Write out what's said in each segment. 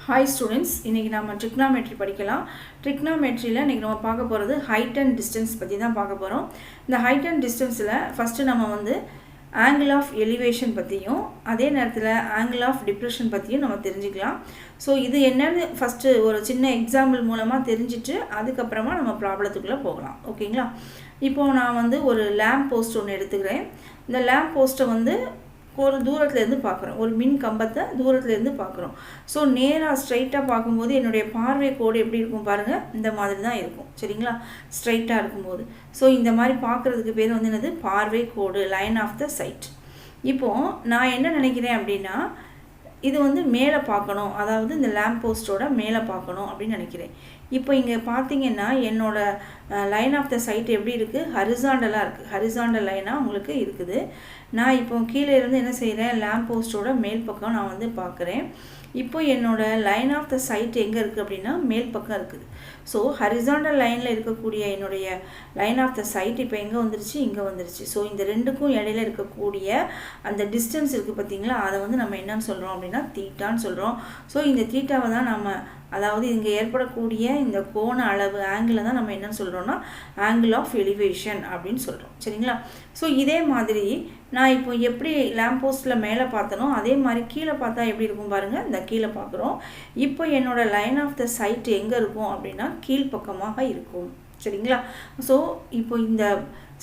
Hi students, இன்னைக்கு நாம trigonometry படிக்கலாம். Trigonometryல இன்னைக்கு நம்ம பார்க்க போறது height and distance பத்தி தான் பார்க்க போறோம். இந்த height and distanceல first நம்ம வந்து angle of elevation பத்தியும் அதே நேரத்துல angle of depression பத்தியும் நம்ம தெரிஞ்சுக்கலாம். சோ இது என்னன்னு first ஒரு சின்ன எக்ஸாம்பிள் மூலமா தெரிஞ்சிட்டு அதுக்கு அப்புறமா நம்ம ப்ராப்ளத்துக்குள்ள போகலாம். ஓகேங்களா? இப்போ நான் வந்து ஒரு lamp post ஒன்னு எடுத்துக்கிறேன். இந்த lamp post வந்து ஒரு தூரத்துல இருந்து பார்க்குறோம். ஒரு மின் கம்பத்தை தூரத்துல இருந்து பார்க்குறோம். ஸோ நேராக ஸ்ட்ரைட்டாக பார்க்கும்போது என்னுடைய பார்வை கோடு எப்படி இருக்கும் பாருங்க, இந்த மாதிரி தான் இருக்கும். சரிங்களா? ஸ்ட்ரைட்டாக இருக்கும்போது ஸோ இந்த மாதிரி பார்க்குறதுக்கு பேர் வந்து என்னது, பார்வை கோடு, லைன் ஆஃப் த சைட். இப்போ நான் என்ன நினைக்கிறேன் அப்படின்னா, இது வந்து மேலே பார்க்கணும், அதாவது இந்த லேம்ப் போஸ்டோட மேலே பார்க்கணும் அப்படின்னு நினைக்கிறேன். இப்போ இங்கே பார்த்தீங்கன்னா என்னோட லைன் ஆஃப் த சைட் எப்படி இருக்குது, ஹரிசாண்டலாக இருக்குது. ஹரிசாண்டல் லைனாக உங்களுக்கு இருக்குது. நான் இப்போ கீழே இருந்து என்ன செய்கிறேன், லேம்ப் போஸ்டோட மேல் பக்கம் நான் வந்து பார்க்குறேன். இப்போ என்னோட லைன் ஆஃப் த சைட் எங்கே இருக்குது அப்படின்னா மேல் பக்கம் இருக்குது. ஸோ ஹரிசாண்டல் லைனில் இருக்கக்கூடிய என்னுடைய லைன் ஆஃப் த சைட் இப்போ எங்கே வந்துருச்சு, இங்கே வந்துருச்சு. ஸோ இந்த ரெண்டுக்கும் இடையில இருக்கக்கூடிய அந்த டிஸ்டன்ஸ் இருக்குது பார்த்தீங்களா, அதை வந்து நம்ம என்னன்னு சொல்கிறோம் அப்படின்னா தீட்டான்னு சொல்கிறோம். ஸோ இந்த தீட்டாவை தான் நம்ம, அதாவது இங்கே ஏற்படக்கூடிய இந்த கோண அளவு ஆங்கிளை தான் நம்ம என்னன்னு சொல்கிறோம்னா ஆங்கிள் ஆஃப் எலிவேஷன் அப்படின்னு சொல்கிறோம். சரிங்களா? ஸோ இதே மாதிரி நான் இப்போ எப்படி லேம்ப் போஸ்ட்டில் மேலே பார்த்தனோ அதே மாதிரி கீழே பார்த்தா எப்படி இருக்கும் பாருங்கள், இந்த கீழே பார்க்குறோம். இப்போ என்னோட லைன் ஆஃப் த சைட் எங்கே இருக்கும் அப்படின்னா கீழ்ப்பக்கமாக இருக்கும். சரிங்களா? ஸோ இப்போ இந்த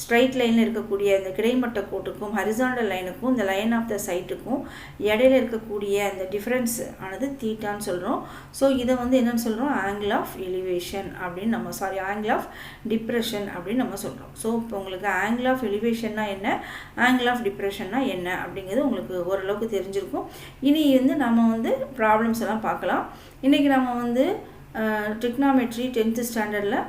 ஸ்ட்ரைட் லைனில் இருக்கக்கூடிய இந்த கிடைமட்ட கோட்டுக்கும் ஹரிசாண்டல் லைனுக்கும் இந்த லைன் ஆஃப் த சைட்டுக்கும் இடையில இருக்கக்கூடிய அந்த டிஃப்ரென்ஸ் ஆனது தீட்டான்னு சொல்கிறோம். ஸோ இதை வந்து என்னன்னு சொல்கிறோம், ஆங்கிள் ஆஃப் எலிவேஷன் அப்படின்னு நம்ம, ஆங்கிள் ஆஃப் டிப்ரெஷன் அப்படின்னு நம்ம சொல்கிறோம். ஸோ இப்போ உங்களுக்கு ஆங்கிள் ஆஃப் எலிவேஷன்னா என்ன, ஆங்கிள் ஆஃப் டிப்ரெஷன்னா என்ன அப்படிங்கிறது உங்களுக்கு ஓரளவுக்கு தெரிஞ்சிருக்கும். இனி வந்து நம்ம வந்து ப்ராப்ளம்ஸ் எல்லாம் பார்க்கலாம். இன்றைக்கி நம்ம வந்து trigonometry 10th ஸ்டாண்டர்டில்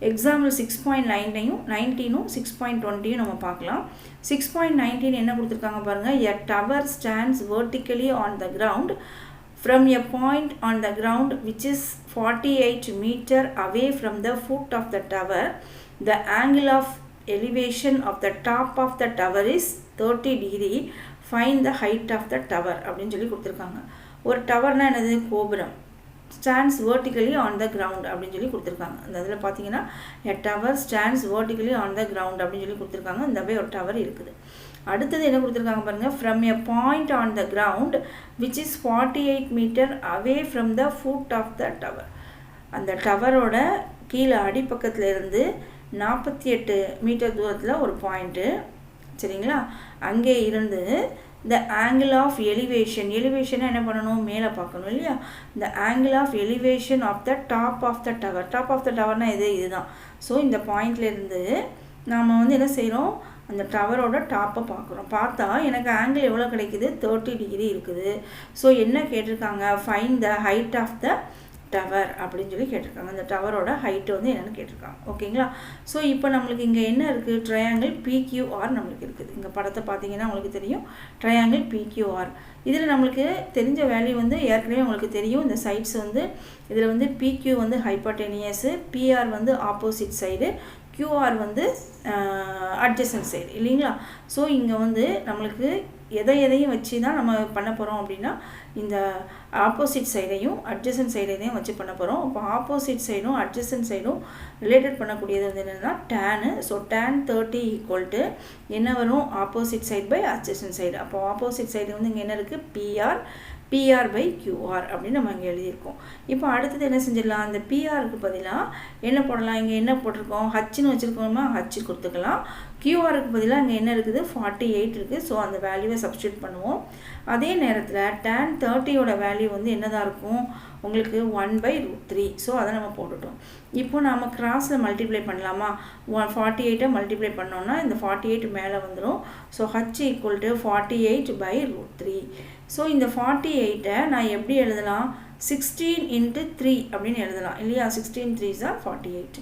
எக்ஸாம்பிள் 6.9ஐயும் 19ம் 6.20யும் நம்ம பார்க்கலாம். 6.19 என்ன கொடுத்துருக்காங்க பாருங்கள், a tower stands vertically on the ground from a point on the ground which is 48 meter away from the foot of the tower. The angle of elevation of the top of the tower is 30 degree. Find the height of the tower அப்படின்னு சொல்லி கொடுத்துருக்காங்க. ஒரு டவர்னா என்னது, கோபுரம். stands vertically on the ground அப்படின்னு சொல்லி கொடுத்துருக்காங்க. அந்த இதில் பார்த்தீங்கன்னா a tower stands vertically on the ground அப்படின்னு சொல்லி கொடுத்துருக்காங்க. இந்த மாதிரி ஒரு டவர் இருக்குது. அடுத்தது என்ன கொடுத்துருக்காங்க பாருங்கள், from a point on the ground which is 48 meter away from the foot of the tower. அந்த டவரோட கீழே அடிப்பக்கத்தில் இருந்து 48 மீட்டர் தூரத்தில் ஒரு பாயிண்ட்டு. சரிங்களா? அங்கே இருந்து the angle of elevation, elevation என்ன பண்ணணும், மேலே பார்க்கணும் இல்லையா. the angle of elevation of the top of the tower, top of the towerனா இதுதான். ஸோ இந்த பாயிண்ட்ல இருந்து நாம் வந்து என்ன செய்கிறோம், அந்த டவரோட டாப்பை பார்க்குறோம். பார்த்தா எனக்கு ஆங்கிள் எவ்வளோ கிடைக்குது, 30 டிகிரி இருக்குது. ஸோ என்ன கேட்டிருக்காங்க, find the height of the tower அப்படின்னு சொல்லி கேட்டிருக்காங்க. அந்த டவரோட ஹைட்டு வந்து என்னென்னு கேட்டிருக்காங்க. ஓகேங்களா? ஸோ இப்போ நம்மளுக்கு இங்கே என்ன இருக்குது, ட்ரையாங்கிள் PQR நம்மளுக்கு இருக்குது. இங்கே படத்தை பார்த்தீங்கன்னா உங்களுக்கு தெரியும், ட்ரையாங்கிள் PQR. இதில் நம்மளுக்கு தெரிஞ்ச வேல்யூ வந்து ஏற்கனவே உங்களுக்கு தெரியும். இந்த சைட்ஸ் வந்து இதில் வந்து PQ வந்து ஹைப்போடெனியஸு, PR வந்து ஆப்போசிட் சைடு, QR வந்து அட்ஜசன்ட் சைடு இல்லைங்களா. ஸோ இங்கே வந்து நம்மளுக்கு எதையும் வச்சு தான் நம்ம பண்ண போகிறோம் அப்படின்னா இந்த ஆப்போசிட் சைடையும் அட்ஜசன்ட் சைடையும் வச்சு பண்ண போகிறோம். இப்போ ஆப்போசிட் சைடும் அட்ஜசன்ட் சைடும் ரிலேட்டட் பண்ணக்கூடியது வந்து என்னென்னா tan. So tan 30 equal to என்ன வரும், opposite side by adjacent side. அப்போ ஆப்போசிட் சைடு வந்து இங்கே என்ன இருக்குது, PR by QR அப்படின்னு நம்ம இங்கே எழுதியிருக்கோம். இப்போ அடுத்தது என்ன செஞ்சிடலாம், அந்த PRக்கு பதிலாக என்ன போடலாம், இங்கே என்ன போட்டிருக்கோம், ஹச்சுன்னு வச்சுருக்கோமா, ஹச்சு கொடுத்துக்கலாம். QRக்கு பதிலாக இங்கே என்ன இருக்குது, 48 இருக்குது. ஸோ அந்த வேல்யூவை சப்ஸ்டியூட் பண்ணுவோம். அதே நேரத்தில் tan 30யோட வேல்யூ வந்து என்னதான் இருக்கும், உங்களுக்கு 1/√3. ஸோ அதை நம்ம போட்டுட்டோம். இப்போ நாம் கிராஸில் மல்டிப்ளை பண்ணலாமா, 48ஐ மல்டிப்ளை பண்ணோன்னா இந்த 48 மேலே வந்துடும். So H equal to 48/√3. So இந்த 48ஐ நான் எப்படி எழுதலாம், 16 × 3 அப்படின்னு எழுதலாம் இல்லையா. 16 3s are 48.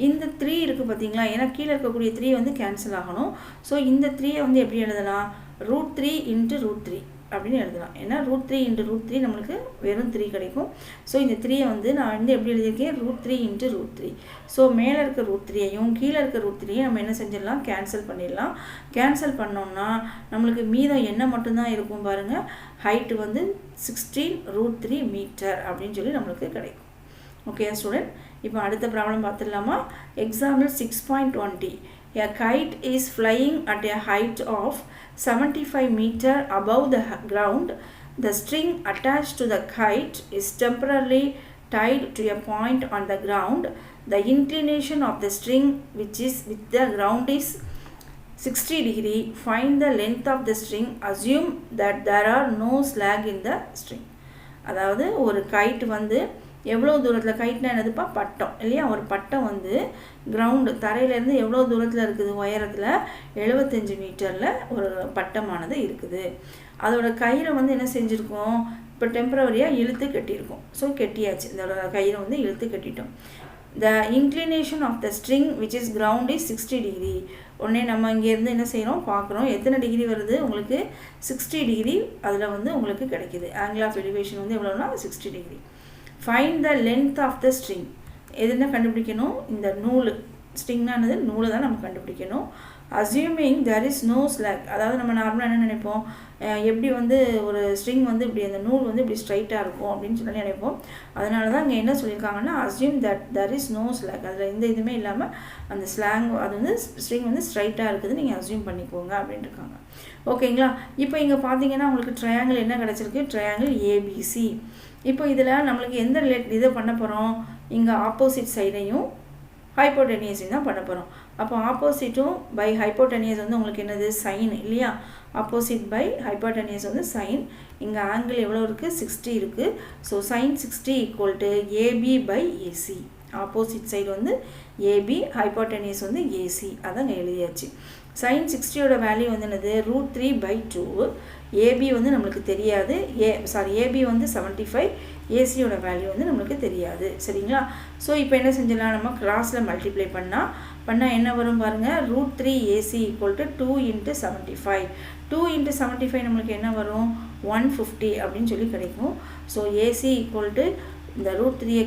இந்த 3 இருக்குது பார்த்தீங்களா, ஏன்னா கீழே இருக்கக்கூடிய 3 வந்து கேன்சல் ஆகணும். ஸோ இந்த 3ஐ வந்து எப்படி எழுதலாம், √3 × √3 அப்படின்னு எழுதலாம். ஏன்னா √3 × √3 நம்மளுக்கு வெறும் 3 கிடைக்கும். ஸோ இந்த 3ஐ வந்து நான் வந்து எப்படி எழுதியிருக்கேன், √3 × √3. ஸோ மேலே இருக்க √3ஐயும் கீழே இருக்க √3ஐயும் நம்ம என்ன செஞ்சிடலாம், கேன்சல் பண்ணிடலாம். கேன்சல் பண்ணோம்னா நம்மளுக்கு மீதம் என்ன மட்டும்தான் இருக்கும் பாருங்கள், ஹைட்டு வந்து 16√3 மீட்டர் அப்படின்னு சொல்லி நம்மளுக்கு கிடைக்கும். ஓகே ஸ்டூடெண்ட், இப்போ அடுத்த ப்ராப்ளம் பார்த்துடலாமா? Example 6.20. A kite is flying at a height of 75 meter above the ground. The string attached to the kite is temporarily tied to a point on the ground. The inclination of the string which is with the ground is 60 degree. Find the length of the string. Assume that there are no slack in the string. அதாவது ஒரு guide வந்து எவ்வளோ தூரத்தில், கைட்னா என்னதுப்பா? பட்டம் இல்லையா? ஒரு பட்டம் வந்து கிரவுண்டு தரையிலேருந்து எவ்வளோ தூரத்தில் இருக்குது? உயரத்தில் 75 மீட்டரில் ஒரு பட்டமானது இருக்குது. அதோட கயிறை வந்து என்ன செஞ்சுருக்கோம்? இப்போ டெம்பரவரியாக இழுத்து கட்டியிருக்கோம். ஸோ கெட்டியாச்சு, இதோட கயிறை வந்து இழுத்து கட்டிட்டோம். The inclination of the string which is ground is 60 degree. உடனே நம்ம இங்கேருந்து என்ன செய்கிறோம்? பார்க்குறோம். எத்தனை டிகிரி வருது உங்களுக்கு? 60 டிகிரி அதில் வந்து உங்களுக்கு கிடைக்கிது. ஆங்கிள் ஆஃப் எலிவேஷன் வந்து எவ்வளோனா 60 degree. Find the length of the string. எதுனா கண்டுபிடிக்கணும்? இந்த நூல், ஸ்ட்ரிங்னா என்னது? நூலை தான் நம்ம கண்டுபிடிக்கணும். Assuming there is no slack. அதாவது நம்ம நார்மலாக என்ன நினைப்போம்? எப்படி வந்து ஒரு ஸ்ட்ரிங் வந்து இப்படி அந்த நூல் வந்து இப்படி ஸ்ட்ரைட்டாக இருக்கும் அப்படின்னு சொல்லி நினைப்போம். அதனால தான் இங்கே என்ன சொல்லியிருக்காங்கன்னா, assume that there is no slack. அதில் எந்த இதுவுமே இல்லாமல் அந்த ஸ்லாங் அது வந்து ஸ்ட்ரிங் வந்து ஸ்ட்ரைட்டாக இருக்குது, நீங்கள் அஸ்யூம் பண்ணிக்கோங்க அப்படின்ட்டு இருக்காங்க. ஓகேங்களா? இப்போ இங்கே பார்த்தீங்கன்னா உங்களுக்கு ட்ரையாங்கிள் என்ன கிடச்சிருக்கு? Triangle ABC. இப்போ இதில் நம்மளுக்கு எந்த இதை பண்ண போகிறோம்? இங்கே ஆப்போசிட் சைடையும் ஹைப்போடெனியஸையும் தான் பண்ண போகிறோம். அப்போ ஆப்போசிட்டும் பை ஹைப்போடெனியஸ் வந்து உங்களுக்கு என்னது? சைன் இல்லையா? ஆப்போசிட் பை ஹைப்போடெனியஸ் வந்து சைன். இங்கே ஆங்கிள் எவ்வளோ இருக்குது? 60 இருக்குது. So sin 60 = AB by AC. Opposite side வந்து ஏபி, ஹைப்போடெனியஸ் வந்து ஏசி. அதான் எழுதியாச்சு. sin 60யோட வேல்யூ வந்து என்னது? √3/2. ஏபி வந்து நம்மளுக்கு தெரியாது. ஏபி வந்து 75, ஏசியோட வேல்யூ வந்து நம்மளுக்கு தெரியாது. சரிங்களா? ஸோ இப்போ என்ன செஞ்சிடலாம்? நம்ம கிராஸில் மல்டிப்ளை பண்ணால் என்ன வரும் பாருங்கள்? √3AC = 2 × 75. 2 × 75 நம்மளுக்கு என்ன வரும்? 150 அப்படின்னு சொல்லி கிடைக்கும். ஸோ ஏசி = இந்த √3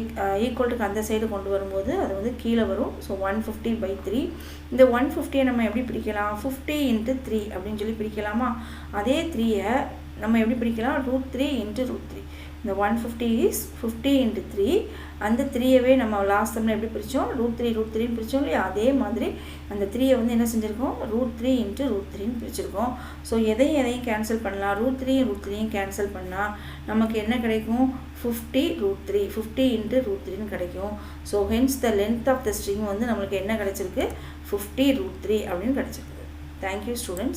ஈக்குவல்ட்டுக்கு அந்த சைடு கொண்டு வரும்போது அது வந்து கீழே வரும். ஸோ 150/3. இந்த 150 நம்ம எப்படி பிரிக்கலாம்? 50 × 3 அப்படின்னு சொல்லி பிரிக்கலாமா? அதே 3யை நம்ம எப்படி பிரிக்கலாம்? √3 × √3. இந்த 150 is 50 × 3. அந்த 3யவே நம்ம லாஸ்ட் டைமில் எப்படி பிரித்தோம்? √3 பிரித்தோம் இல்லையா? அதே மாதிரி அந்த 3யை வந்து என்ன செஞ்சுருக்கோம்? √3 × √3 பிரிச்சிருக்கோம். ஸோ எதையும் கேன்சல் பண்ணலாம். √3 கேன்சல் பண்ணால் நமக்கு என்ன கிடைக்கும்? 50√3. 50 × √3 கிடைக்கும். So hence the length of the string வந்து நம்மளுக்கு என்ன கிடைச்சிருக்கு? 50√3 அப்படின்னு கிடைச்சிருக்கு. Thank you students.